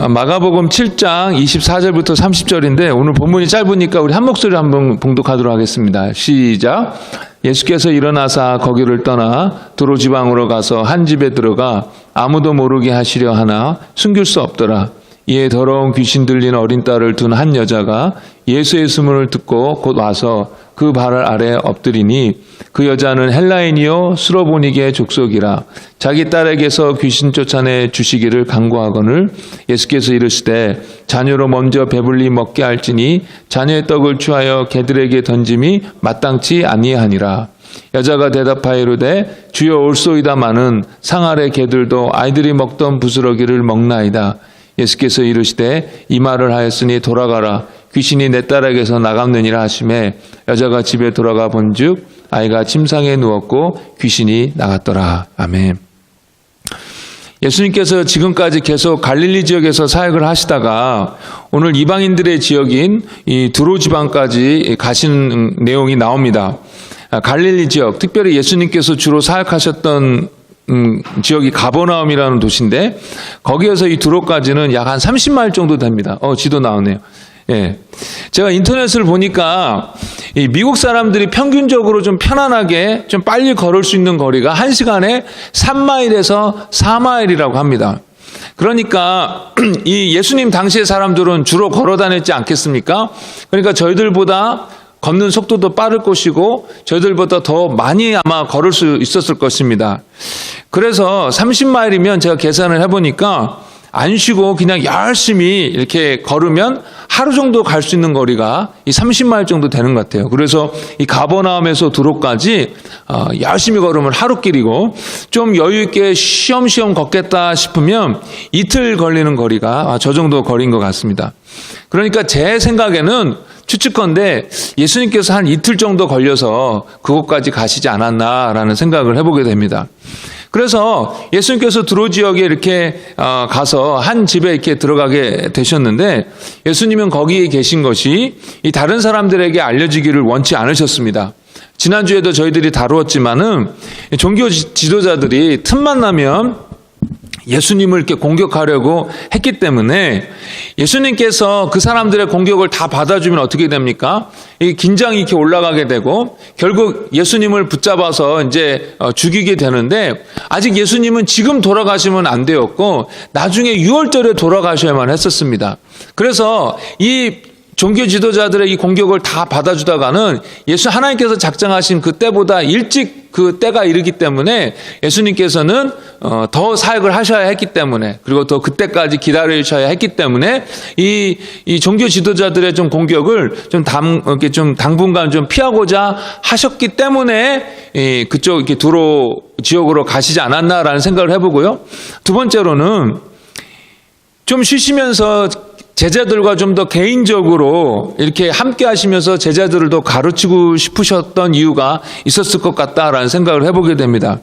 마가복음 7장 24절부터 30절인데 오늘 본문이 짧으니까 우리 한 목소리 한번 봉독하도록 하겠습니다. 시작. 예수께서 일어나사 거기를 떠나 두로 지방으로 가서 한 집에 들어가 아무도 모르게 하시려 하나 숨길 수 없더라. 이에 더러운 귀신 들린 어린 딸을 둔 한 여자가 예수의 수문을 듣고 곧 와서 그 발 아래 엎드리니 그 여자는 헬라인이요 수로보니게 족속이라. 자기 딸에게서 귀신 쫓아내 주시기를 간구하거늘 예수께서 이르시되 자녀로 먼저 배불리 먹게 할지니 자녀의 떡을 취하여 개들에게 던짐이 마땅치 아니하니라. 여자가 대답하여 이르되 주여 올소이다마는 상 아래 개들도 아이들이 먹던 부스러기를 먹나이다. 예수께서 이르시되 이 말을 하였으니 돌아가라. 귀신이 내 딸에게서 나갔느니라 하시매 여자가 집에 돌아가 본즉 아이가 침상에 누웠고 귀신이 나갔더라. 아멘. 예수님께서 지금까지 계속 갈릴리 지역에서 사역을 하시다가 오늘 이방인들의 지역인 이 두로 지방까지 가시는 내용이 나옵니다. 갈릴리 지역, 특별히 예수님께서 주로 사역하셨던 지역이 가버나움이라는 도시인데 거기에서 이 두로까지는 약 한 30마일 정도 됩니다. 지도 나오네요. 예. 제가 인터넷을 보니까 이 미국 사람들이 평균적으로 좀 편안하게 좀 빨리 걸을 수 있는 거리가 1시간에 3마일에서 4마일이라고 합니다. 그러니까 이 예수님 당시의 사람들은 주로 걸어 다녔지 않겠습니까? 그러니까 저희들보다 걷는 속도도 빠를 것이고 저희들보다 더 많이 아마 걸을 수 있었을 것입니다. 그래서 30마일이면 제가 계산을 해보니까 안 쉬고 그냥 열심히 이렇게 걸으면 하루 정도 갈 수 있는 거리가 이 30마일 정도 되는 것 같아요. 그래서 이 가버나움에서 두로까지 열심히 걸으면 하루길이고 좀 여유 있게 쉬엄쉬엄 걷겠다 싶으면 이틀 걸리는 거리가 저 정도 거리인 것 같습니다. 그러니까 제 생각에는 추측컨대 예수님께서 한 이틀 정도 걸려서 그곳까지 가시지 않았나라는 생각을 해보게 됩니다. 그래서 예수님께서 두로 지역에 이렇게 가서 한 집에 이렇게 들어가게 되셨는데 예수님은 거기에 계신 것이 이 다른 사람들에게 알려지기를 원치 않으셨습니다. 지난주에도 저희들이 다루었지만은 종교 지도자들이 틈만 나면 예수님을 이렇게 공격하려고 했기 때문에 예수님께서 그 사람들의 공격을 다 받아주면 어떻게 됩니까? 이 긴장이 이렇게 올라가게 되고 결국 예수님을 붙잡아서 이제 죽이게 되는데 아직 예수님은 지금 돌아가시면 안 되었고 나중에 6월절에 돌아가셔야만 했었습니다. 그래서 이 종교 지도자들의 이 공격을 다 받아주다가는 하나님께서 작정하신 그 때보다 일찍 그 때가 이르기 때문에 예수님께서는 더 사역을 하셔야 했기 때문에 그리고 또 그때까지 기다리셔야 했기 때문에 이 종교 지도자들의 좀 공격을 이렇게 좀 당분간 좀 피하고자 하셨기 때문에 그쪽 이렇게 두로 지역으로 가시지 않았나라는 생각을 해보고요. 두 번째로는 좀 쉬시면서 제자들과 좀 더 개인적으로 이렇게 함께 하시면서 제자들을 더 가르치고 싶으셨던 이유가 있었을 것 같다라는 생각을 해보게 됩니다.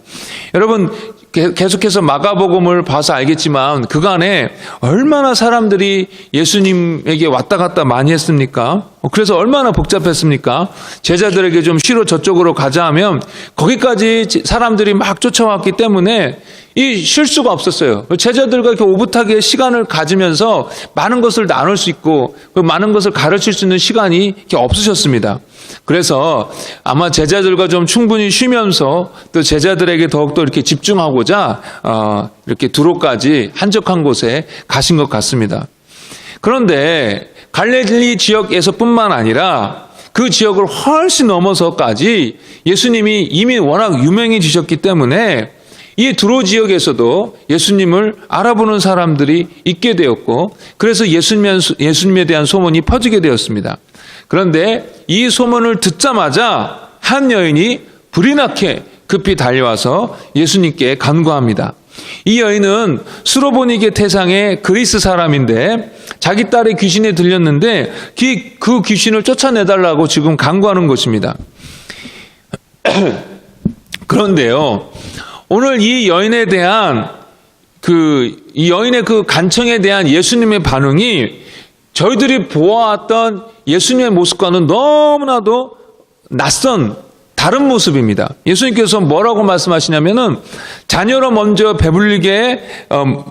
여러분 계속해서 마가복음을 봐서 알겠지만 그간에 얼마나 사람들이 예수님에게 왔다 갔다 많이 했습니까? 그래서 얼마나 복잡했습니까? 제자들에게 좀 쉬러 저쪽으로 가자 하면 거기까지 사람들이 막 쫓아왔기 때문에 쉴 수가 없었어요. 제자들과 이렇게 오붓하게 시간을 가지면서 많은 것을 나눌 수 있고 많은 것을 가르칠 수 있는 시간이 이렇게 없으셨습니다. 그래서 아마 제자들과 좀 충분히 쉬면서 또 제자들에게 더욱더 이렇게 집중하고자 이렇게 두로까지 한적한 곳에 가신 것 같습니다. 그런데 갈릴리 지역에서뿐만 아니라 그 지역을 훨씬 넘어서까지 예수님이 이미 워낙 유명해지셨기 때문에 이 두로 지역에서도 예수님을 알아보는 사람들이 있게 되었고 그래서 예수님에 대한 소문이 퍼지게 되었습니다. 그런데 이 소문을 듣자마자 한 여인이 불이 나게 급히 달려와서 예수님께 간구합니다. 이 여인은 수로보니게 태상의 그리스 사람인데 자기 딸의 귀신에 들렸는데 그 귀신을 쫓아내달라고 지금 간구하는 것입니다. 그런데요, 오늘 이 여인에 대한 이 여인의 그 간청에 대한 예수님의 반응이 저희들이 보아왔던 예수님의 모습과는 너무나도 낯선 다른 모습입니다. 예수님께서 뭐라고 말씀하시냐면은 자녀로 먼저 배불리게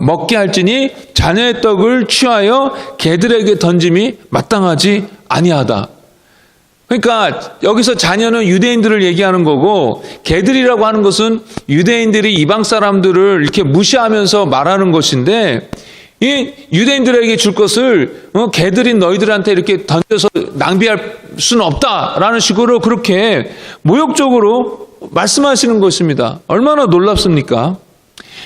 먹게 할지니 자녀의 떡을 취하여 개들에게 던짐이 마땅하지 아니하다. 그러니까 여기서 자녀는 유대인들을 얘기하는 거고 개들이라고 하는 것은 유대인들이 이방 사람들을 이렇게 무시하면서 말하는 것인데 이 유대인들에게 줄 것을 개들인 너희들한테 이렇게 던져서 낭비할 수는 없다라는 식으로 그렇게 모욕적으로 말씀하시는 것입니다. 얼마나 놀랍습니까?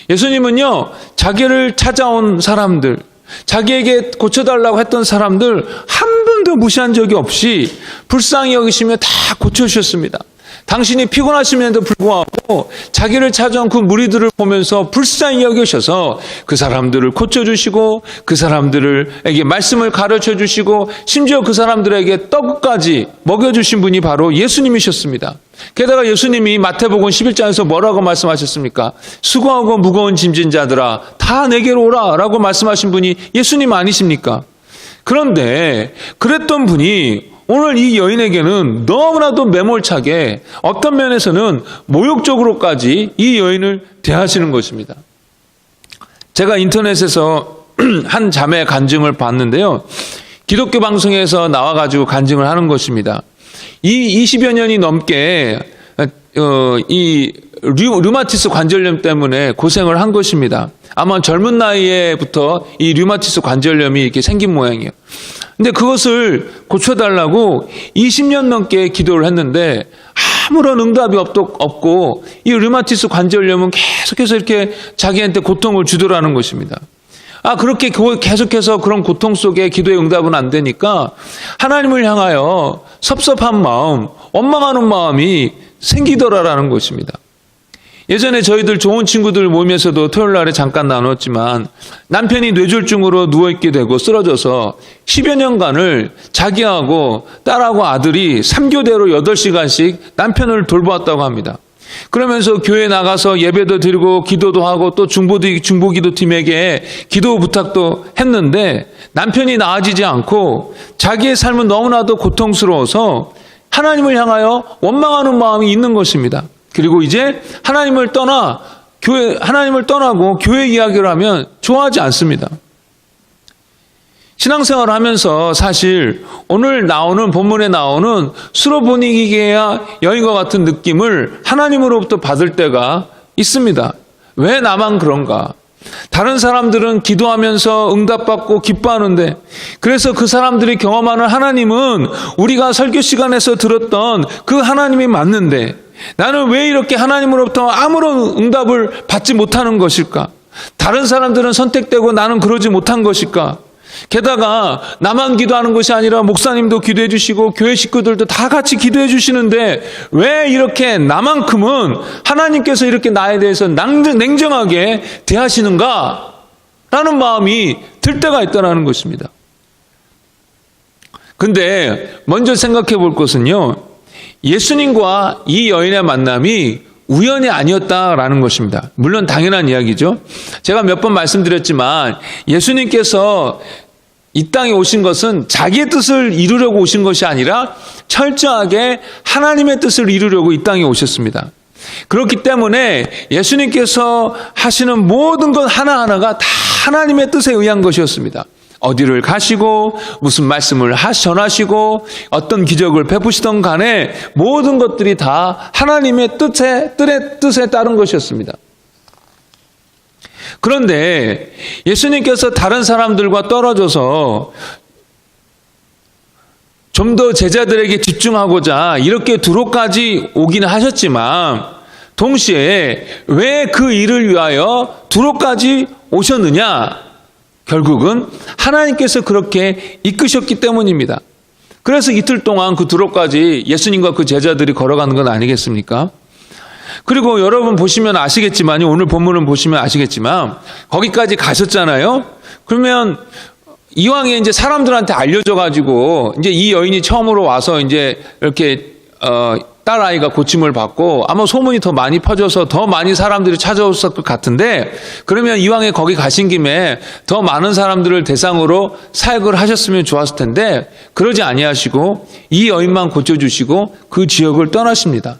예수님은요, 자기를 찾아온 사람들, 자기에게 고쳐달라고 했던 사람들 한 번도 무시한 적이 없이 불쌍히 여기시며 다 고쳐주셨습니다. 당신이 피곤하심에도 불구하고 자기를 찾아온 그 무리들을 보면서 불쌍히 여기셔서 그 사람들을 고쳐주시고 그 사람들에게 말씀을 가르쳐 주시고 심지어 그 사람들에게 떡까지 먹여주신 분이 바로 예수님이셨습니다. 게다가 예수님이 마태복음 11장에서 뭐라고 말씀하셨습니까? 수고하고 무거운 짐진 자들아 다 내게로 오라 라고 말씀하신 분이 예수님 아니십니까? 그런데 그랬던 분이 오늘 이 여인에게는 너무나도 매몰차게 어떤 면에서는 모욕적으로까지 이 여인을 대하시는 것입니다. 제가 인터넷에서 한 자매 간증을 봤는데요. 기독교 방송에서 나와가지고 간증을 하는 것입니다. 이 20여 년이 넘게 이 류마티스 관절염 때문에 고생을 한 것입니다. 아마 젊은 나이에부터 이 류마티스 관절염이 이렇게 생긴 모양이에요. 근데 그것을 고쳐달라고 20년 넘게 기도를 했는데 아무런 응답이 없고 이 류마티스 관절염은 계속해서 이렇게 자기한테 고통을 주더라는 것입니다. 그렇게 계속해서 그런 고통 속에 기도의 응답은 안 되니까 하나님을 향하여 섭섭한 마음, 원망하는 마음이 생기더라라는 것입니다. 예전에 저희들 좋은 친구들 모임에서도 토요일 날에 잠깐 나눴지만 남편이 뇌졸중으로 누워있게 되고 쓰러져서 10여 년간을 자기하고 딸하고 아들이 3교대로 8시간씩 남편을 돌보았다고 합니다. 그러면서 교회 나가서 예배도 드리고 기도도 하고 또 중보기도팀에게 기도 부탁도 했는데 남편이 나아지지 않고 자기의 삶은 너무나도 고통스러워서 하나님을 향하여 원망하는 마음이 있는 것입니다. 그리고 이제 하나님을 떠나고 교회 이야기를 하면 좋아하지 않습니다. 신앙생활을 하면서 사실 오늘 본문에 나오는 수로보니게야 여인과 같은 느낌을 하나님으로부터 받을 때가 있습니다. 왜 나만 그런가? 다른 사람들은 기도하면서 응답받고 기뻐하는데 그래서 그 사람들이 경험하는 하나님은 우리가 설교 시간에서 들었던 그 하나님이 맞는데 나는 왜 이렇게 하나님으로부터 아무런 응답을 받지 못하는 것일까? 다른 사람들은 선택되고 나는 그러지 못한 것일까? 게다가 나만 기도하는 것이 아니라 목사님도 기도해 주시고 교회 식구들도 다 같이 기도해 주시는데 왜 이렇게 나만큼은 하나님께서 이렇게 나에 대해서 냉정하게 대하시는가? 라는 마음이 들 때가 있다는 것입니다. 근데 먼저 생각해 볼 것은요. 예수님과 이 여인의 만남이 우연이 아니었다라는 것입니다. 물론 당연한 이야기죠. 제가 몇 번 말씀드렸지만 예수님께서 이 땅에 오신 것은 자기의 뜻을 이루려고 오신 것이 아니라 철저하게 하나님의 뜻을 이루려고 이 땅에 오셨습니다. 그렇기 때문에 예수님께서 하시는 모든 것 하나하나가 다 하나님의 뜻에 의한 것이었습니다. 어디를 가시고 무슨 말씀을 전하시고 어떤 기적을 베푸시던 간에 모든 것들이 다 하나님의 뜻에 따른 것이었습니다. 그런데 예수님께서 다른 사람들과 떨어져서 좀 더 제자들에게 집중하고자 이렇게 두로까지 오긴 하셨지만 동시에 왜 그 일을 위하여 두로까지 오셨느냐? 결국은 하나님께서 그렇게 이끄셨기 때문입니다. 그래서 이틀 동안 그 두로까지 예수님과 그 제자들이 걸어가는 건 아니겠습니까? 그리고 여러분 보시면 아시겠지만 오늘 본문을 보시면 아시겠지만 거기까지 가셨잖아요. 그러면 이왕에 이제 사람들한테 알려져 가지고 이제 이 여인이 처음으로 와서 이제 이렇게 딸아이가 고침을 받고 아마 소문이 더 많이 퍼져서 더 많이 사람들이 찾아왔을 것 같은데 그러면 이왕에 거기 가신 김에 더 많은 사람들을 대상으로 사역을 하셨으면 좋았을 텐데 그러지 아니하시고 이 여인만 고쳐주시고 그 지역을 떠나십니다.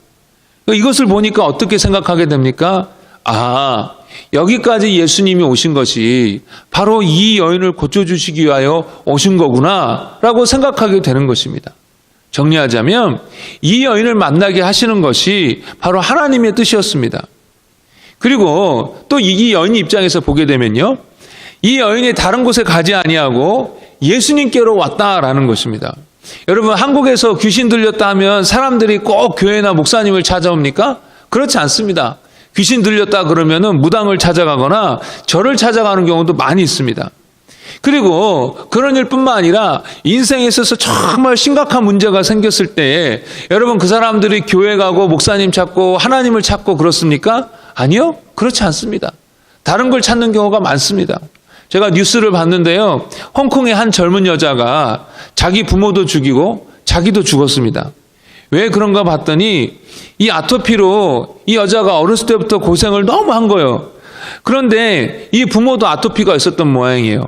이것을 보니까 어떻게 생각하게 됩니까? 아, 여기까지 예수님이 오신 것이 바로 이 여인을 고쳐주시기 위하여 오신 거구나 라고 생각하게 되는 것입니다. 정리하자면 이 여인을 만나게 하시는 것이 바로 하나님의 뜻이었습니다. 그리고 또 이 여인 입장에서 보게 되면요, 이 여인이 다른 곳에 가지 아니하고 예수님께로 왔다라는 것입니다. 여러분, 한국에서 귀신 들렸다 하면 사람들이 꼭 교회나 목사님을 찾아옵니까? 그렇지 않습니다. 귀신 들렸다 그러면은 무당을 찾아가거나 절을 찾아가는 경우도 많이 있습니다. 그리고 그런 일뿐만 아니라 인생에 있어서 정말 심각한 문제가 생겼을 때에 여러분, 그 사람들이 교회 가고 목사님 찾고 하나님을 찾고 그렇습니까? 아니요, 그렇지 않습니다. 다른 걸 찾는 경우가 많습니다. 제가 뉴스를 봤는데요, 홍콩의 한 젊은 여자가 자기 부모도 죽이고 자기도 죽었습니다. 왜 그런가 봤더니 이 아토피로 이 여자가 어렸을 때부터 고생을 너무 한 거예요. 그런데 이 부모도 아토피가 있었던 모양이에요.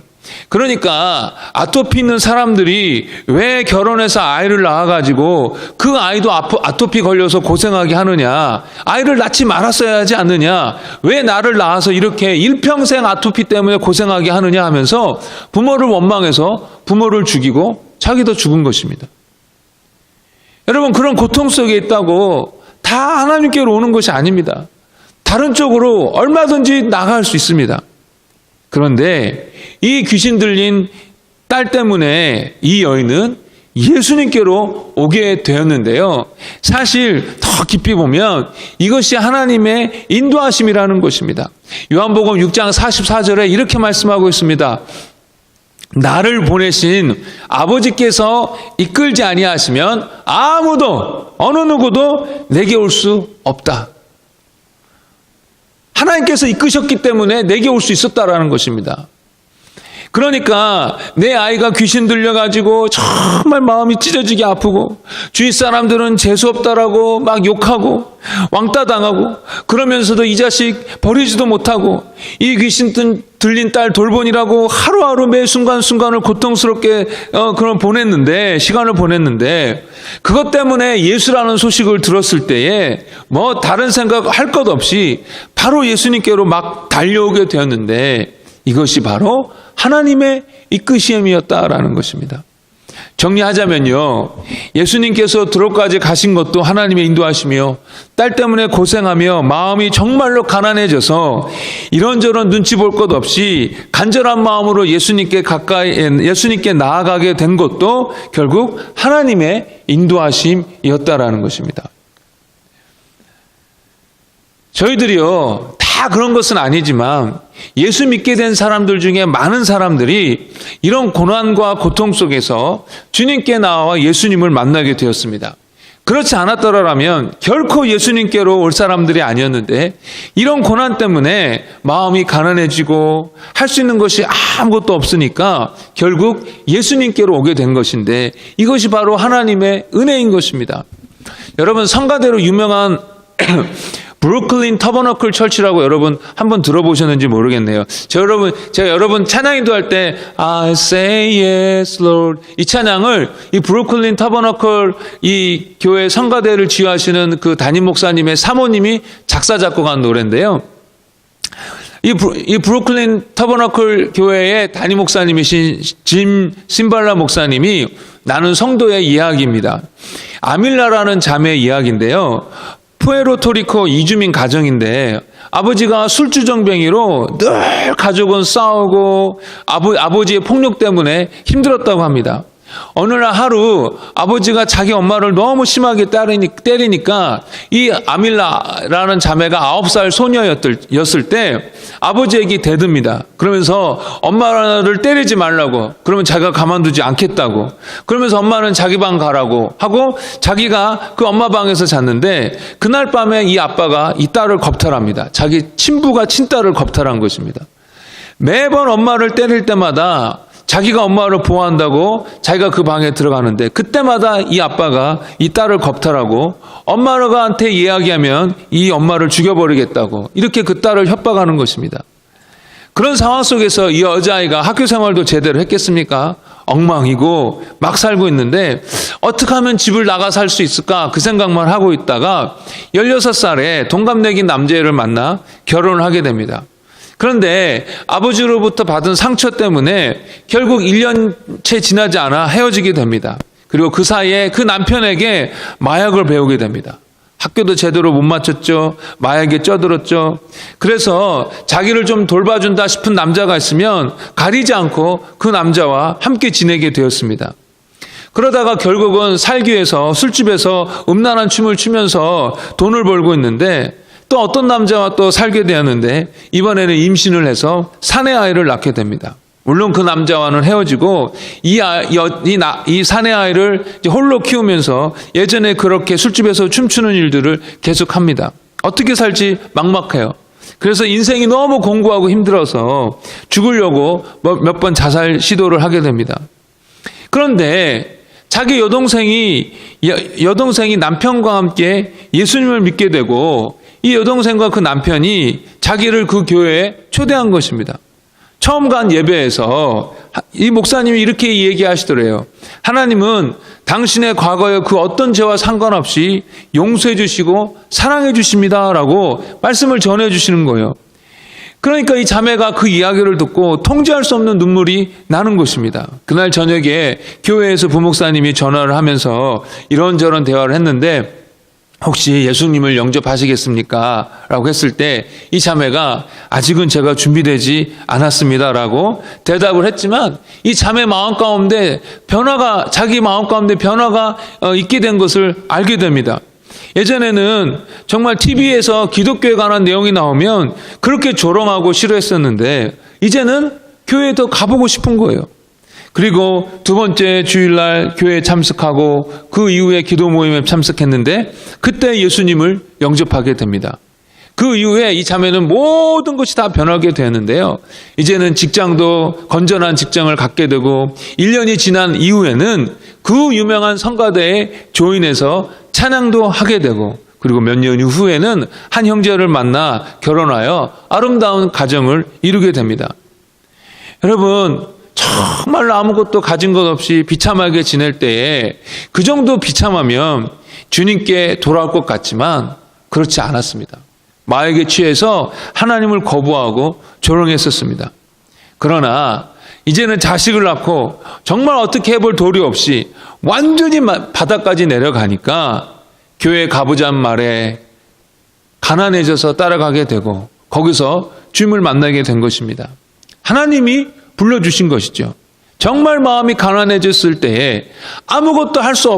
그러니까 아토피 있는 사람들이 왜 결혼해서 아이를 낳아가지고 그 아이도 아토피 걸려서 고생하게 하느냐, 아이를 낳지 말았어야 하지 않느냐, 왜 나를 낳아서 이렇게 일평생 아토피 때문에 고생하게 하느냐 하면서 부모를 원망해서 부모를 죽이고 자기도 죽은 것입니다. 여러분, 그런 고통 속에 있다고 다 하나님께로 오는 것이 아닙니다. 다른 쪽으로 얼마든지 나갈 수 있습니다. 그런데 이 귀신 들린 딸 때문에 이 여인은 예수님께로 오게 되었는데요, 사실 더 깊이 보면 이것이 하나님의 인도하심이라는 것입니다. 요한복음 6장 44절에 이렇게 말씀하고 있습니다. 나를 보내신 아버지께서 이끌지 아니하시면 아무도 어느 누구도 내게 올 수 없다. 하나님께서 이끄셨기 때문에 내게 올 수 있었다라는 것입니다. 그러니까 내 아이가 귀신 들려가지고 정말 마음이 찢어지게 아프고 주위 사람들은 재수없다라고 막 욕하고 왕따 당하고 그러면서도 이 자식 버리지도 못하고 이 귀신 들린 딸 돌보니라고 하루하루 매 순간순간을 고통스럽게 시간을 보냈는데 그것 때문에 예수라는 소식을 들었을 때에 뭐 다른 생각 할 것 없이 바로 예수님께로 막 달려오게 되었는데 이것이 바로 하나님의 이끄심이었다라는 것입니다. 정리하자면요, 예수님께서 들어까지 가신 것도 하나님의 인도하심이요, 딸 때문에 고생하며 마음이 정말로 가난해져서 이런저런 눈치 볼 것 없이 간절한 마음으로 예수님께 나아가게 된 것도 결국 하나님의 인도하심이었다라는 것입니다. 저희들이요, 다 그런 것은 아니지만 예수 믿게 된 사람들 중에 많은 사람들이 이런 고난과 고통 속에서 주님께 나와 예수님을 만나게 되었습니다. 그렇지 않았더라면 결코 예수님께로 올 사람들이 아니었는데 이런 고난 때문에 마음이 가난해지고 할 수 있는 것이 아무것도 없으니까 결국 예수님께로 오게 된 것인데 이것이 바로 하나님의 은혜인 것입니다. 여러분, 성가대로 유명한 브루클린 터버너클 철치라고 여러분 한번 들어보셨는지 모르겠네요. 제가 여러분 찬양 인도할 때 I say yes Lord 이 찬양을 이 브루클린 터버너클 이 교회 성가대를 지휘하시는 그 담임 목사님의 사모님이 작사 작곡한 노래인데요. 이 브루클린 터버너클 교회의 담임 목사님이신 짐 심발라 목사님이 나눈 성도의 이야기입니다. 아밀라라는 자매의 이야기인데요. 푸에르토리코 이주민 가정인데 아버지가 술주정뱅이로 늘 가족은 싸우고 아버지의 폭력 때문에 힘들었다고 합니다. 어느 날 하루 아버지가 자기 엄마를 너무 심하게 때리니까 이 아밀라라는 자매가 9살 소녀였을 때 아버지에게 대듭니다. 그러면서 엄마를 때리지 말라고, 그러면 자기가 가만두지 않겠다고, 그러면서 엄마는 자기 방 가라고 하고 자기가 그 엄마 방에서 잤는데 그날 밤에 이 아빠가 이 딸을 겁탈합니다. 자기 친부가 친딸을 겁탈한 것입니다. 매번 엄마를 때릴 때마다 자기가 엄마를 보호한다고 자기가 그 방에 들어가는데 그때마다 이 아빠가 이 딸을 겁탈하고 엄마한테 이야기하면 이 엄마를 죽여버리겠다고 이렇게 그 딸을 협박하는 것입니다. 그런 상황 속에서 이 여자아이가 학교 생활도 제대로 했겠습니까? 엉망이고 막 살고 있는데 어떻게 하면 집을 나가 살 수 있을까 그 생각만 하고 있다가 16살에 동갑내기 남자애를 만나 결혼을 하게 됩니다. 그런데 아버지로부터 받은 상처 때문에 결국 1년 채 지나지 않아 헤어지게 됩니다. 그리고 그 사이에 그 남편에게 마약을 배우게 됩니다. 학교도 제대로 못 마쳤죠. 마약에 쪄들었죠. 그래서 자기를 좀 돌봐준다 싶은 남자가 있으면 가리지 않고 그 남자와 함께 지내게 되었습니다. 그러다가 결국은 살기 위해서 술집에서 음란한 춤을 추면서 돈을 벌고 있는데 또 어떤 남자와 또 살게 되었는데 이번에는 임신을 해서 사내 아이를 낳게 됩니다. 물론 그 남자와는 헤어지고 이 사내 아이를 이제 홀로 키우면서 예전에 그렇게 술집에서 춤추는 일들을 계속합니다. 어떻게 살지 막막해요. 그래서 인생이 너무 공고하고 힘들어서 죽으려고 몇 번 자살 시도를 하게 됩니다. 그런데 자기 여동생이 남편과 함께 예수님을 믿게 되고 이 여동생과 그 남편이 자기를 그 교회에 초대한 것입니다. 처음 간 예배에서 이 목사님이 이렇게 얘기하시더래요. 하나님은 당신의 과거의 그 어떤 죄와 상관없이 용서해 주시고 사랑해 주십니다 라고 말씀을 전해 주시는 거예요. 그러니까 이 자매가 그 이야기를 듣고 통제할 수 없는 눈물이 나는 것입니다. 그날 저녁에 교회에서 부목사님이 전화를 하면서 이런저런 대화를 했는데 혹시 예수님을 영접하시겠습니까? 라고 했을 때 이 자매가 아직은 제가 준비되지 않았습니다 라고 대답을 했지만 이 자매 마음 가운데 자기 마음 가운데 변화가 있게 된 것을 알게 됩니다. 예전에는 정말 TV에서 기독교에 관한 내용이 나오면 그렇게 조롱하고 싫어했었는데 이제는 교회에 더 가보고 싶은 거예요. 그리고 두 번째 주일날 교회에 참석하고 그 이후에 기도 모임에 참석했는데 그때 예수님을 영접하게 됩니다. 그 이후에 이 자매는 모든 것이 다 변하게 되었는데요. 이제는 직장도 건전한 직장을 갖게 되고 1년이 지난 이후에는 그 유명한 성가대에 조인해서 찬양도 하게 되고 그리고 몇 년 후에는 한 형제를 만나 결혼하여 아름다운 가정을 이루게 됩니다. 여러분 정말로 아무것도 가진 것 없이 비참하게 지낼 때에 그 정도 비참하면 주님께 돌아올 것 같지만 그렇지 않았습니다. 마약에 취해서 하나님을 거부하고 조롱했었습니다. 그러나 이제는 자식을 낳고 정말 어떻게 해볼 도리 없이 완전히 바닥까지 내려가니까 교회 가보자는 말에 가난해져서 따라가게 되고 거기서 주님을 만나게 된 것입니다. 하나님이 불러주신 것이죠. 정말 마음이 가난해졌을 때에 아무것도 할 수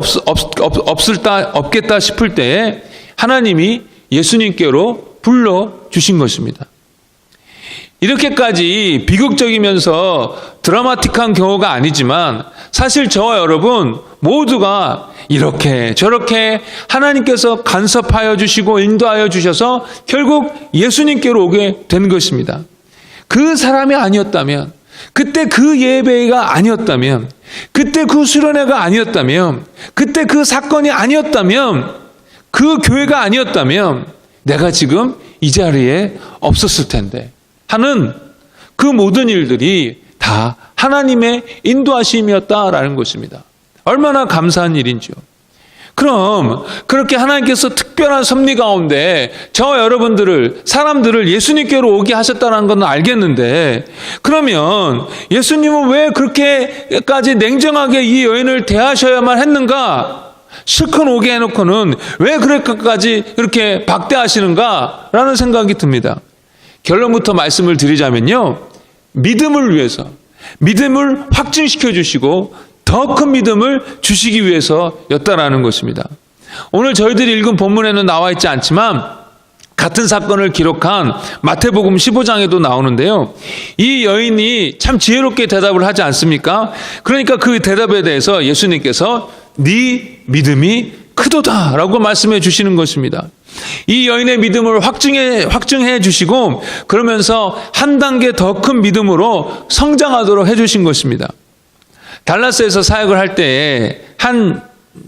없겠다 싶을 때에 하나님이 예수님께로 불러주신 것입니다. 이렇게까지 비극적이면서 드라마틱한 경우가 아니지만 사실 저와 여러분 모두가 이렇게 저렇게 하나님께서 간섭하여 주시고 인도하여 주셔서 결국 예수님께로 오게 된 것입니다. 그 사람이 아니었다면, 그때 그 예배가 아니었다면, 그때 그 수련회가 아니었다면, 그때 그 사건이 아니었다면, 그 교회가 아니었다면 내가 지금 이 자리에 없었을 텐데 하는 그 모든 일들이 다 하나님의 인도하심이었다라는 것입니다. 얼마나 감사한 일인지요. 그럼 그렇게 하나님께서 특별한 섭리 가운데 저와 여러분들을, 사람들을 예수님께로 오게 하셨다는 건 알겠는데, 그러면 예수님은 왜 그렇게까지 냉정하게 이 여인을 대하셔야만 했는가? 실컷 오게 해놓고는 왜 그렇게까지 이렇게 박대하시는가? 라는 생각이 듭니다. 결론부터 말씀을 드리자면요, 믿음을 위해서, 믿음을 확증시켜 주시고 더 큰 믿음을 주시기 위해서였다라는 것입니다. 오늘 저희들이 읽은 본문에는 나와 있지 않지만 같은 사건을 기록한 마태복음 15장에도 나오는데요, 이 여인이 참 지혜롭게 대답을 하지 않습니까? 그러니까 그 대답에 대해서 예수님께서 네 믿음이 크도다 라고 말씀해 주시는 것입니다. 이 여인의 믿음을 확증해 주시고 그러면서 한 단계 더 큰 믿음으로 성장하도록 해 주신 것입니다. 달라스에서 사역을 할 때에 한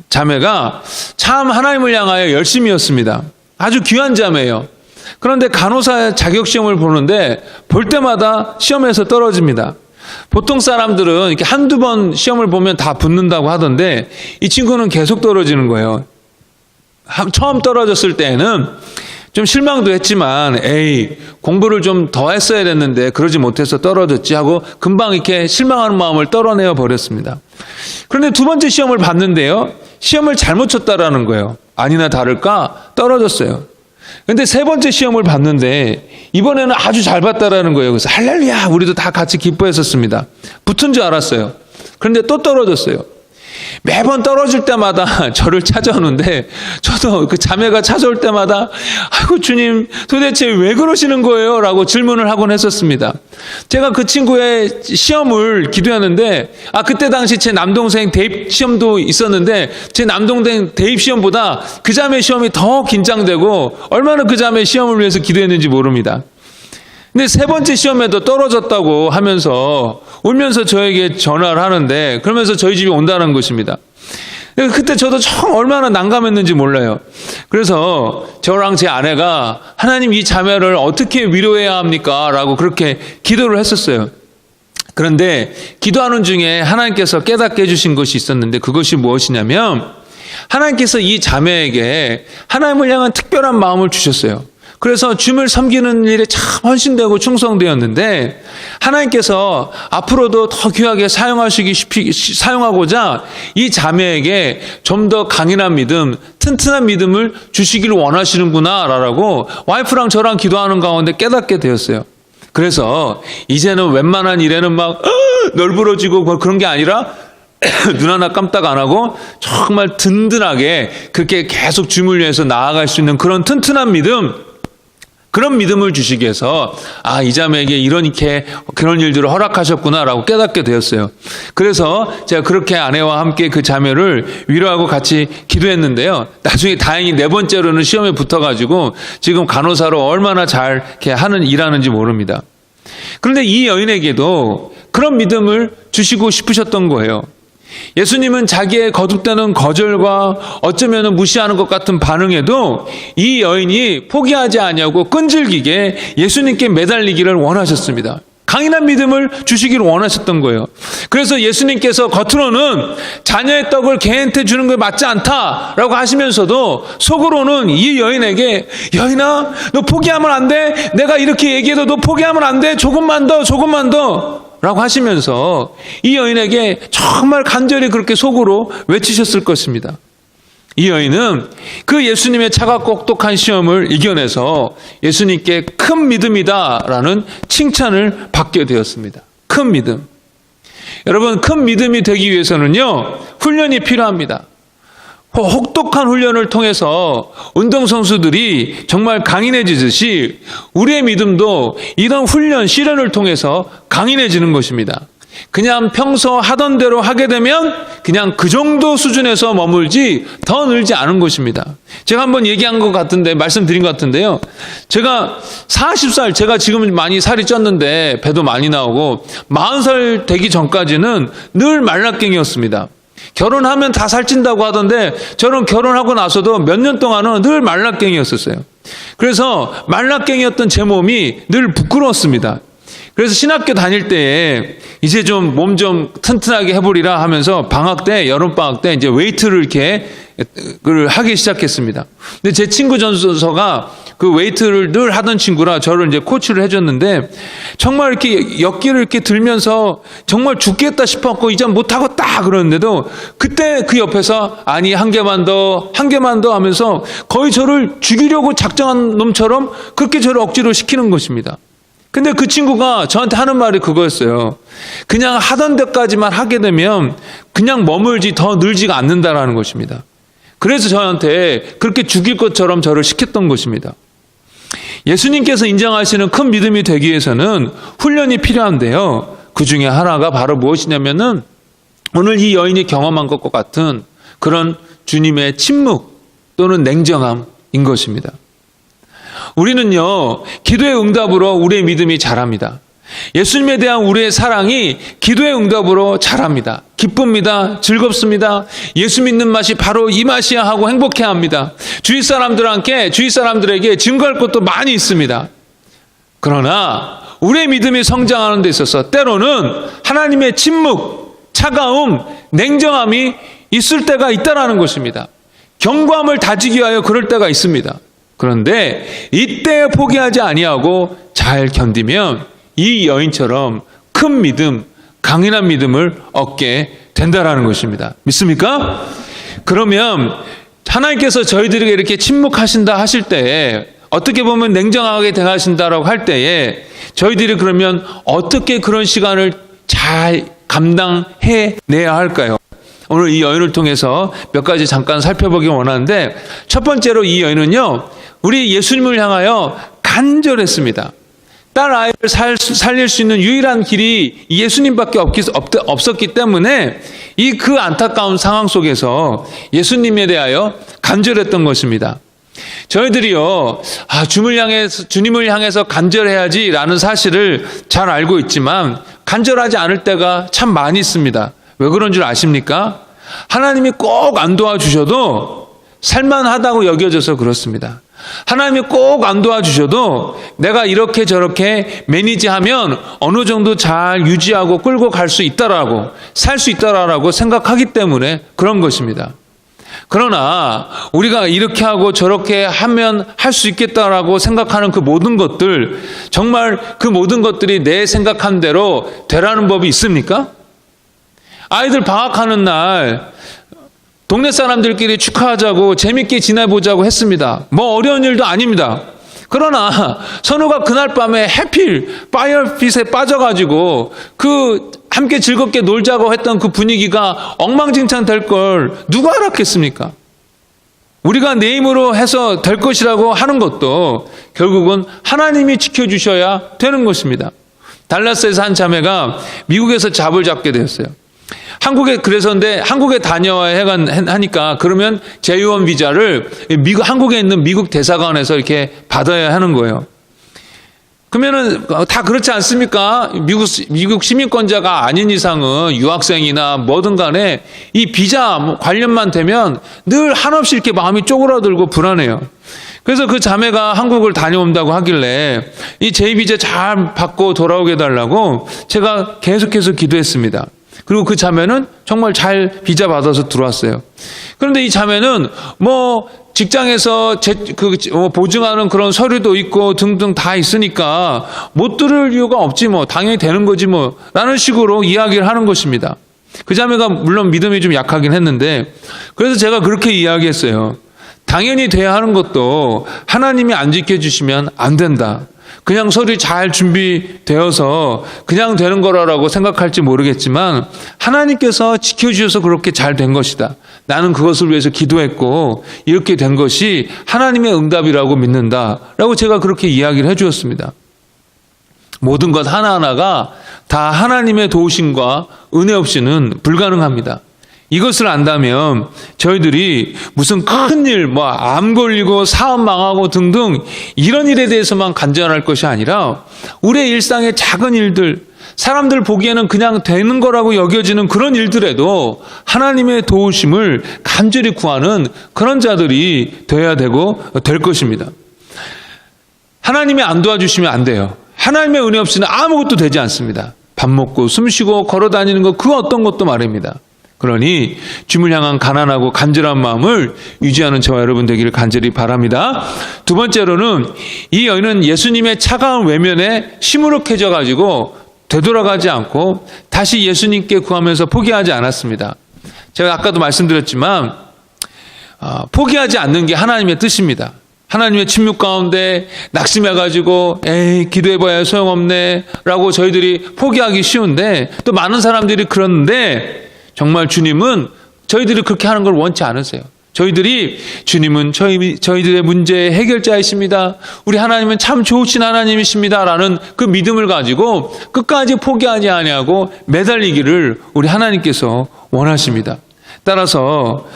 자매가 참 하나님을 향하여 열심이었습니다. 아주 귀한 자매예요. 그런데 간호사 자격시험을 보는데 볼 때마다 시험에서 떨어집니다. 보통 사람들은 이렇게 한두 번 시험을 보면 다 붙는다고 하던데 이 친구는 계속 떨어지는 거예요. 처음 떨어졌을 때는 좀 실망도 했지만 에이 공부를 좀 더 했어야 됐는데 그러지 못해서 떨어졌지 하고 금방 이렇게 실망하는 마음을 떨어내어 버렸습니다. 그런데 두 번째 시험을 봤는데요. 시험을 잘못 쳤다라는 거예요. 아니나 다를까 떨어졌어요. 근데 세 번째 시험을 봤는데 이번에는 아주 잘 봤다라는 거예요. 그래서 할렐루야 우리도 다 같이 기뻐했었습니다. 붙은 줄 알았어요. 그런데 또 떨어졌어요. 매번 떨어질 때마다 저를 찾아오는데 저도 그 자매가 찾아올 때마다 아이고 주님 도대체 왜 그러시는 거예요? 라고 질문을 하곤 했었습니다. 제가 그 친구의 시험을 기도했는데 그때 당시 제 남동생 대입 시험도 있었는데 제 남동생 대입 시험보다 그 자매 시험이 더 긴장되고 얼마나 그 자매 시험을 위해서 기도했는지 모릅니다. 근데 세 번째 시험에도 떨어졌다고 하면서 울면서 저에게 전화를 하는데 그러면서 저희 집에 온다는 것입니다. 그때 저도 참 얼마나 난감했는지 몰라요. 그래서 저랑 제 아내가 하나님 이 자매를 어떻게 위로해야 합니까? 라고 그렇게 기도를 했었어요. 그런데 기도하는 중에 하나님께서 깨닫게 해주신 것이 있었는데 그것이 무엇이냐면 하나님께서 이 자매에게 하나님을 향한 특별한 마음을 주셨어요. 그래서 주님을 섬기는 일에 참 헌신되고 충성되었는데 하나님께서 앞으로도 더 귀하게 사용하고자 이 자매에게 좀 더 강인한 믿음, 튼튼한 믿음을 주시기를 원하시는구나 라고 와이프랑 저랑 기도하는 가운데 깨닫게 되었어요. 그래서 이제는 웬만한 일에는 막 널브러지고 그런 게 아니라 눈 하나 깜딱 안 하고 정말 든든하게 그렇게 계속 주님을 위해서 나아갈 수 있는 그런 튼튼한 믿음, 그런 믿음을 주시기 위해서 이 자매에게 이렇게 그런 일들을 허락하셨구나라고 깨닫게 되었어요. 그래서 제가 그렇게 아내와 함께 그 자매를 위로하고 같이 기도했는데요. 나중에 다행히 네 번째로는 시험에 붙어가지고 지금 간호사로 얼마나 잘 이렇게 일하는지 모릅니다. 그런데 이 여인에게도 그런 믿음을 주시고 싶으셨던 거예요. 예수님은 자기의 거듭되는 거절과 어쩌면 무시하는 것 같은 반응에도 이 여인이 포기하지 아니하고 끈질기게 예수님께 매달리기를 원하셨습니다. 강인한 믿음을 주시기를 원하셨던 거예요. 그래서 예수님께서 겉으로는 자녀의 떡을 개한테 주는 게 맞지 않다라고 하시면서도 속으로는 이 여인에게 여인아 너 포기하면 안 돼. 내가 이렇게 얘기해도 너 포기하면 안 돼. 조금만 더 라고 하시면서 이 여인에게 정말 간절히 그렇게 속으로 외치셨을 것입니다. 이 여인은 그 예수님의 차갑고 혹독한 시험을 이겨내서 예수님께 큰 믿음이다라는 칭찬을 받게 되었습니다. 큰 믿음. 여러분, 큰 믿음이 되기 위해서는요, 훈련이 필요합니다. 혹독한 훈련을 통해서 운동선수들이 정말 강인해지듯이 우리의 믿음도 이런 훈련, 시련을 통해서 강인해지는 것입니다. 그냥 평소 하던 대로 하게 되면 그냥 그 정도 수준에서 머물지 더 늘지 않은 것입니다. 제가 한번 얘기한 것 같은데, 말씀드린 것 같은데요. 제가 40살, 제가 지금 많이 살이 쪘는데 배도 많이 나오고 40살 되기 전까지는 늘 말라깽이였습니다. 결혼하면 다 살찐다고 하던데 저는 결혼하고 나서도 몇 년 동안은 늘 말라깽이였었어요. 그래서 말라깽이였던 제 몸이 늘 부끄러웠습니다. 그래서 신학교 다닐 때에 이제 좀 몸 좀 튼튼하게 해보리라 하면서 방학 때, 여름방학 때 이제 웨이트를 이렇게 하기 시작했습니다. 근데 제 친구 전서가 그 웨이트를 늘 하던 친구라 저를 이제 코치를 해줬는데 정말 이렇게 역기를 이렇게 들면서 정말 죽겠다 싶었고 이제 못하겠다 그러는데도 그때 그 옆에서 아니 한 개만 더 하면서 거의 저를 죽이려고 작정한 놈처럼 그렇게 저를 억지로 시키는 것입니다. 근데 그 친구가 저한테 하는 말이 그거였어요. 그냥 하던 데까지만 하게 되면 그냥 머물지 더 늘지가 않는다라는 것입니다. 그래서 저한테 그렇게 죽일 것처럼 저를 시켰던 것입니다. 예수님께서 인정하시는 큰 믿음이 되기 위해서는 훈련이 필요한데요. 그 중에 하나가 바로 무엇이냐면은 오늘 이 여인이 경험한 것과 같은 그런 주님의 침묵 또는 냉정함인 것입니다. 우리는요, 기도의 응답으로 우리의 믿음이 자랍니다. 예수님에 대한 우리의 사랑이 기도의 응답으로 자랍니다. 기쁩니다. 즐겁습니다. 예수 믿는 맛이 바로 이 맛이야 하고 행복해야 합니다. 주위 사람들에게 증거할 것도 많이 있습니다. 그러나 우리의 믿음이 성장하는 데 있어서 때로는 하나님의 침묵, 차가움, 냉정함이 있을 때가 있다라는 것입니다. 견고함을 다지기 위하여 그럴 때가 있습니다. 그런데 이때 포기하지 아니하고 잘 견디면 이 여인처럼 큰 믿음, 강인한 믿음을 얻게 된다라는 것입니다. 믿습니까? 그러면 하나님께서 저희들에게 이렇게 침묵하신다 하실 때에, 어떻게 보면 냉정하게 대하신다라고 할 때에 저희들이 그러면 어떻게 그런 시간을 잘 감당해내야 할까요? 오늘 이 여인을 통해서 몇 가지 잠깐 살펴보기 원하는데, 첫 번째로 이 여인은요, 우리 예수님을 향하여 간절했습니다. 딸 아이를 살릴 수 있는 유일한 길이 예수님밖에 없었기 때문에 이 그 안타까운 상황 속에서 예수님에 대하여 간절했던 것입니다. 저희들이요, 주님을 향해서 간절해야지라는 사실을 잘 알고 있지만 간절하지 않을 때가 참 많이 있습니다. 왜 그런 줄 아십니까? 하나님이 꼭 안 도와주셔도 살만하다고 여겨져서 그렇습니다. 하나님이 꼭 안 도와주셔도 내가 이렇게 저렇게 매니지하면 어느 정도 잘 유지하고 끌고 갈 수 있다라고, 살 수 있다라고 생각하기 때문에 그런 것입니다. 그러나 우리가 이렇게 하고 저렇게 하면 할 수 있겠다라고 생각하는 그 모든 것들, 정말 그 모든 것들이 내 생각한 대로 되라는 법이 있습니까? 아이들 방학하는 날 동네 사람들끼리 축하하자고 재밌게 지내보자고 했습니다. 뭐 어려운 일도 아닙니다. 그러나 선우가 그날 밤에 해필 파이어핏에 빠져가지고 그 함께 즐겁게 놀자고 했던 그 분위기가 엉망진창 될 걸 누가 알았겠습니까? 우리가 내 힘으로 해서 될 것이라고 하는 것도 결국은 하나님이 지켜주셔야 되는 것입니다. 달라스에서 한 자매가 미국에서 잡을 잡게 되었어요. 한국에 다녀와야 하니까, 그러면 재유원 비자를 한국에 있는 미국 대사관에서 이렇게 받아야 하는 거예요. 그러면은 다 그렇지 않습니까? 미국 시민권자가 아닌 이상은 유학생이나 뭐든 간에 이 비자 관련만 되면 늘 한없이 이렇게 마음이 쪼그라들고 불안해요. 그래서 그 자매가 한국을 다녀온다고 하길래 이 제2비자 잘 받고 돌아오게 해달라고 제가 계속해서 기도했습니다. 그리고 그 자매는 정말 잘 비자 받아서 들어왔어요. 그런데 이 자매는 뭐 직장에서 보증하는 그런 서류도 있고 등등 다 있으니까 못 들을 이유가 없지 뭐, 당연히 되는 거지 뭐 라는 식으로 이야기를 하는 것입니다. 그 자매가 물론 믿음이 좀 약하긴 했는데, 그래서 제가 그렇게 이야기했어요. 당연히 돼야 하는 것도 하나님이 안 지켜주시면 안 된다. 그냥 서류 잘 준비되어서 그냥 되는 거라고 생각할지 모르겠지만 하나님께서 지켜주셔서 그렇게 잘 된 것이다. 나는 그것을 위해서 기도했고 이렇게 된 것이 하나님의 응답이라고 믿는다라고 제가 그렇게 이야기를 해주었습니다. 모든 것 하나하나가 다 하나님의 도우심과 은혜 없이는 불가능합니다. 이것을 안다면 저희들이 무슨 큰일, 암 걸리고 사업 망하고 등등 이런 일에 대해서만 간절할 것이 아니라 우리의 일상의 작은 일들, 사람들 보기에는 그냥 되는 거라고 여겨지는 그런 일들에도 하나님의 도우심을 간절히 구하는 그런 자들이 되어야 되고 될 것입니다. 하나님이 안 도와주시면 안 돼요. 하나님의 은혜 없이는 아무것도 되지 않습니다. 밥 먹고 숨 쉬고 걸어 다니는 것, 그 어떤 것도 말입니다. 그러니 주님을 향한 가난하고 간절한 마음을 유지하는 저와 여러분 되기를 간절히 바랍니다. 두 번째로는 이 여인은 예수님의 차가운 외면에 시무룩해져 가지고 되돌아가지 않고 다시 예수님께 구하면서 포기하지 않았습니다. 제가 아까도 말씀드렸지만 포기하지 않는 게 하나님의 뜻입니다. 하나님의 침묵 가운데 낙심해가지고 기도해봐야 소용없네 라고 저희들이 포기하기 쉬운데, 또 많은 사람들이 그러는데 정말 주님은 저희들이 그렇게 하는 걸 원치 않으세요. 주님은 저희들의 문제의 해결자이십니다. 우리 하나님은 참 좋으신 하나님이십니다. 라는 그 믿음을 가지고 끝까지 포기하지 아니하고 매달리기를 우리 하나님께서 원하십니다. 따라서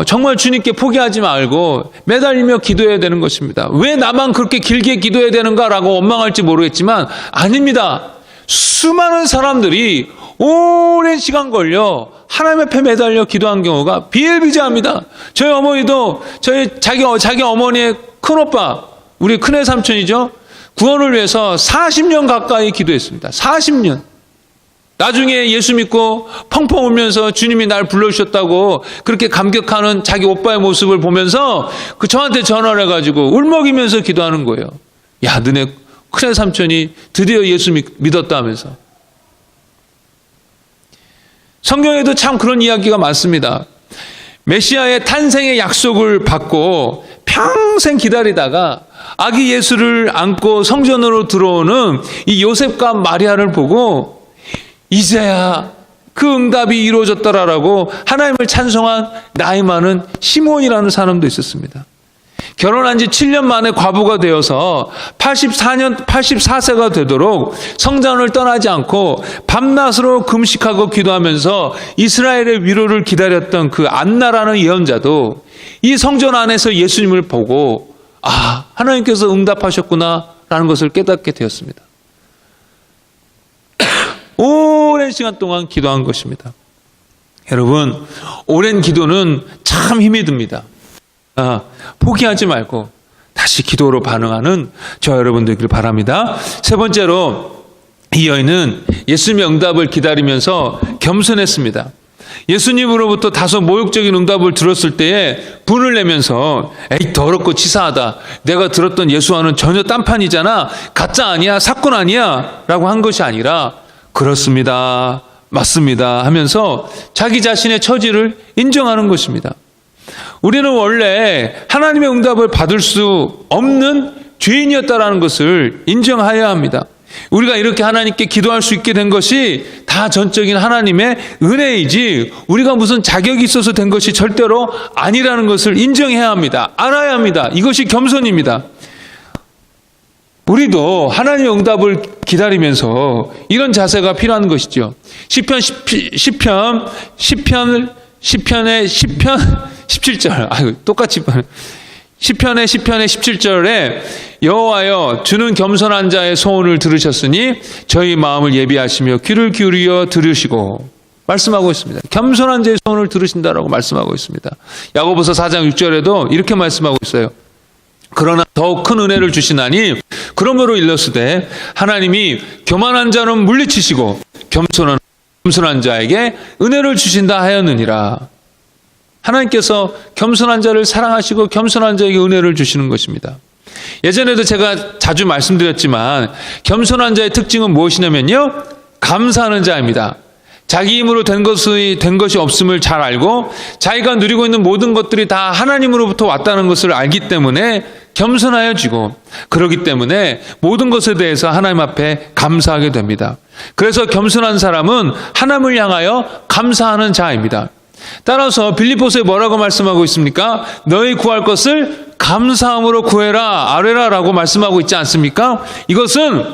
정말 주님께 포기하지 말고 매달리며 기도해야 되는 것입니다. 왜 나만 그렇게 길게 기도해야 되는가라고 원망할지 모르겠지만 아닙니다. 수많은 사람들이 오랜 시간 걸려 하나님 앞에 매달려 기도한 경우가 비일비재합니다. 저희 어머니도 자기 어머니의 큰오빠, 우리 큰애 삼촌이죠. 구원을 위해서 40년 가까이 기도했습니다. 40년. 나중에 예수 믿고 펑펑 울면서 주님이 날 불러주셨다고 그렇게 감격하는 자기 오빠의 모습을 보면서 저한테 전화를 해가지고 울먹이면서 기도하는 거예요. 야, 너네 큰애 삼촌이 드디어 예수 믿었다 하면서. 성경에도 참 그런 이야기가 많습니다. 메시아의 탄생의 약속을 받고 평생 기다리다가 아기 예수를 안고 성전으로 들어오는 이 요셉과 마리아를 보고 이제야 그 응답이 이루어졌더라라고 하나님을 찬송한 나이 많은 시몬이라는 사람도 있었습니다. 결혼한 지 7년 만에 과부가 되어서 84세가 되도록 성전을 떠나지 않고 밤낮으로 금식하고 기도하면서 이스라엘의 위로를 기다렸던 그 안나라는 예언자도 이 성전 안에서 예수님을 보고 하나님께서 응답하셨구나라는 것을 깨닫게 되었습니다. 오랜 시간 동안 기도한 것입니다. 여러분, 오랜 기도는 참 힘이 듭니다. 포기하지 말고 다시 기도로 반응하는 저 여러분 되길 바랍니다. 세 번째로 이 여인은 예수님의 응답을 기다리면서 겸손했습니다. 예수님으로부터 다소 모욕적인 응답을 들었을 때에 분을 내면서 에이 더럽고 치사하다. 내가 들었던 예수와는 전혀 딴판이잖아. 가짜 아니야. 사건 아니야. 라고 한 것이 아니라 그렇습니다. 맞습니다. 하면서 자기 자신의 처지를 인정하는 것입니다. 우리는 원래 하나님의 응답을 받을 수 없는 죄인이었다라는 것을 인정해야 합니다. 우리가 이렇게 하나님께 기도할 수 있게 된 것이 다 전적인 하나님의 은혜이지 우리가 무슨 자격이 있어서 된 것이 절대로 아니라는 것을 인정해야 합니다. 알아야 합니다. 이것이 겸손입니다. 우리도 하나님의 응답을 기다리면서 이런 자세가 필요한 것이죠. 시편의 17절. 똑같이 시편의 17절에 여호와여 주는 겸손한 자의 소원을 들으셨으니 저희 마음을 예비하시며 귀를 기울여 들으시고 말씀하고 있습니다. 겸손한 자의 소원을 들으신다라고 말씀하고 있습니다. 야고보서 4장 6절에도 이렇게 말씀하고 있어요. 그러나 더욱 큰 은혜를 주시나니 그러므로 일렀으되 하나님이 교만한 자는 물리치시고 겸손한 자에게 은혜를 주신다 하였느니라. 하나님께서 겸손한 자를 사랑하시고 겸손한 자에게 은혜를 주시는 것입니다. 예전에도 제가 자주 말씀드렸지만 겸손한 자의 특징은 무엇이냐면요, 감사하는 자입니다. 자기 힘으로 된 것이 없음을 잘 알고 자기가 누리고 있는 모든 것들이 다 하나님으로부터 왔다는 것을 알기 때문에 겸손하여지고, 그러기 때문에 모든 것에 대해서 하나님 앞에 감사하게 됩니다. 그래서 겸손한 사람은 하나님을 향하여 감사하는 자입니다. 따라서 빌립보서에 뭐라고 말씀하고 있습니까? 너희 구할 것을 감사함으로 구해라, 아뢰라 라고 말씀하고 있지 않습니까? 이것은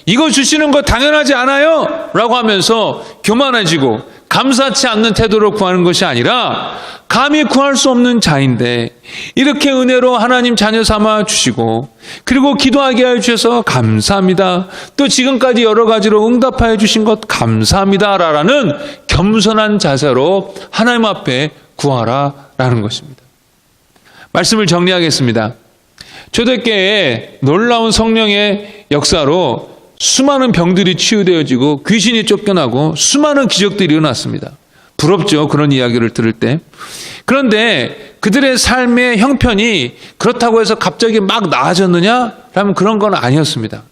이거 주시는 거 당연하지 않아요 라고 하면서 교만해지고 감사치 않는 태도로 구하는 것이 아니라 감히 구할 수 없는 자인데 이렇게 은혜로 하나님 자녀 삼아 주시고, 그리고 기도하게 하여 주셔서 감사합니다. 또 지금까지 여러 가지로 응답하여 주신 것 감사합니다 라는 겸손한 자세로 하나님 앞에 구하라 라는 것입니다. 말씀을 정리하겠습니다. 초대교회에 놀라운 성령의 역사로 수많은 병들이 치유되어지고 귀신이 쫓겨나고 수많은 기적들이 일어났습니다. 부럽죠, 그런 이야기를 들을 때. 그런데 그들의 삶의 형편이 그렇다고 해서 갑자기 막 나아졌느냐? 라면 그런 건 아니었습니다.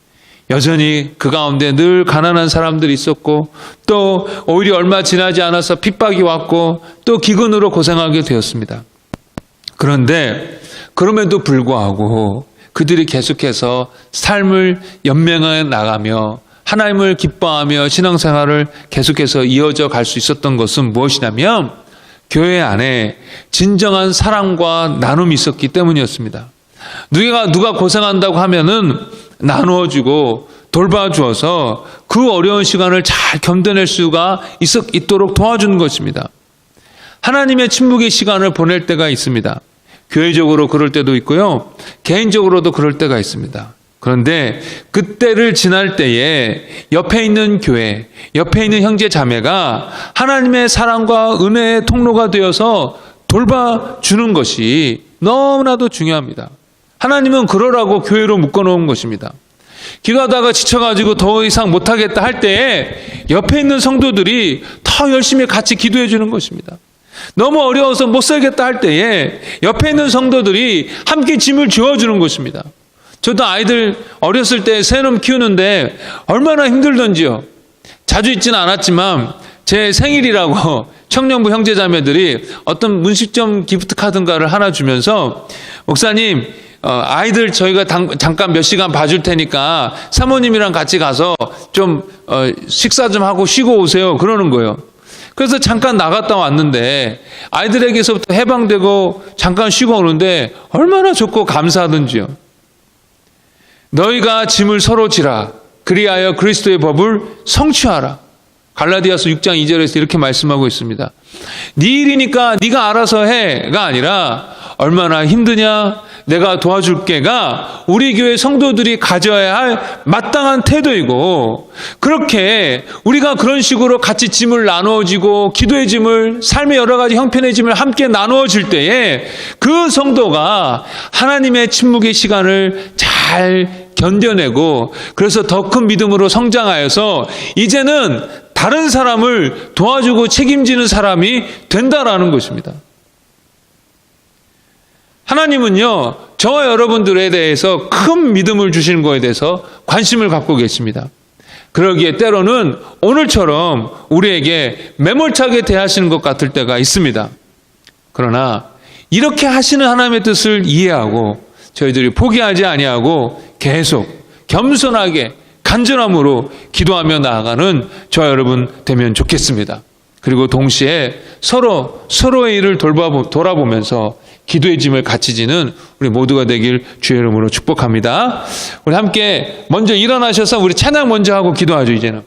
여전히 그 가운데 늘 가난한 사람들이 있었고, 또 오히려 얼마 지나지 않아서 핍박이 왔고, 또 기근으로 고생하게 되었습니다. 그런데 그럼에도 불구하고 그들이 계속해서 삶을 연명해 나가며 하나님을 기뻐하며 신앙생활을 계속해서 이어져 갈 수 있었던 것은 무엇이냐면 교회 안에 진정한 사랑과 나눔이 있었기 때문이었습니다. 누가 고생한다고 하면은 나누어주고 돌봐주어서 그 어려운 시간을 잘 견뎌낼 수가 있도록 도와주는 것입니다. 하나님의 침묵의 시간을 보낼 때가 있습니다. 교회적으로 그럴 때도 있고요, 개인적으로도 그럴 때가 있습니다. 그런데 그때를 지날 때에 옆에 있는 교회, 옆에 있는 형제 자매가 하나님의 사랑과 은혜의 통로가 되어서 돌봐주는 것이 너무나도 중요합니다. 하나님은 그러라고 교회로 묶어놓은 것입니다. 기도하다가 지쳐가지고 더 이상 못하겠다 할 때에 옆에 있는 성도들이 더 열심히 같이 기도해 주는 것입니다. 너무 어려워서 못 살겠다 할 때에 옆에 있는 성도들이 함께 짐을 지어주는 것입니다. 저도 아이들 어렸을 때 새놈 키우는데 얼마나 힘들던지요. 자주 있지는 않았지만 제 생일이라고 청년부 형제자매들이 어떤 문식점 기프트 카드인가를 하나 주면서 목사님 아이들 저희가 잠깐 몇 시간 봐줄 테니까 사모님이랑 같이 가서 좀 식사 좀 하고 쉬고 오세요 그러는 거예요. 그래서 잠깐 나갔다 왔는데 아이들에게서부터 해방되고 잠깐 쉬고 오는데 얼마나 좋고 감사하던지요. 너희가 짐을 서로 지라 그리하여 그리스도의 법을 성취하라. 갈라디아서 6장 2절에서 이렇게 말씀하고 있습니다. 네 일이니까 네가 알아서 해가 아니라 얼마나 힘드냐 내가 도와줄게가 우리 교회 성도들이 가져야 할 마땅한 태도이고, 그렇게 우리가 그런 식으로 같이 짐을 나누어지고 기도의 짐을, 삶의 여러 가지 형편의 짐을 함께 나누어질 때에 그 성도가 하나님의 침묵의 시간을 잘 견뎌내고 그래서 더 큰 믿음으로 성장하여서 이제는 다른 사람을 도와주고 책임지는 사람이 된다라는 것입니다. 하나님은요, 저와 여러분들에 대해서 큰 믿음을 주시는 것에 대해서 관심을 갖고 계십니다. 그러기에 때로는 오늘처럼 우리에게 매몰차게 대하시는 것 같을 때가 있습니다. 그러나 이렇게 하시는 하나님의 뜻을 이해하고 저희들이 포기하지 아니하고 계속 겸손하게 간절함으로 기도하며 나아가는 저와 여러분 되면 좋겠습니다. 그리고 동시에 서로의 일을 돌아보면서 기도의 짐을 같이 지는 우리 모두가 되길 주의 이름으로 축복합니다. 우리 함께 먼저 일어나셔서 우리 찬양 먼저 하고 기도하죠. 이제는.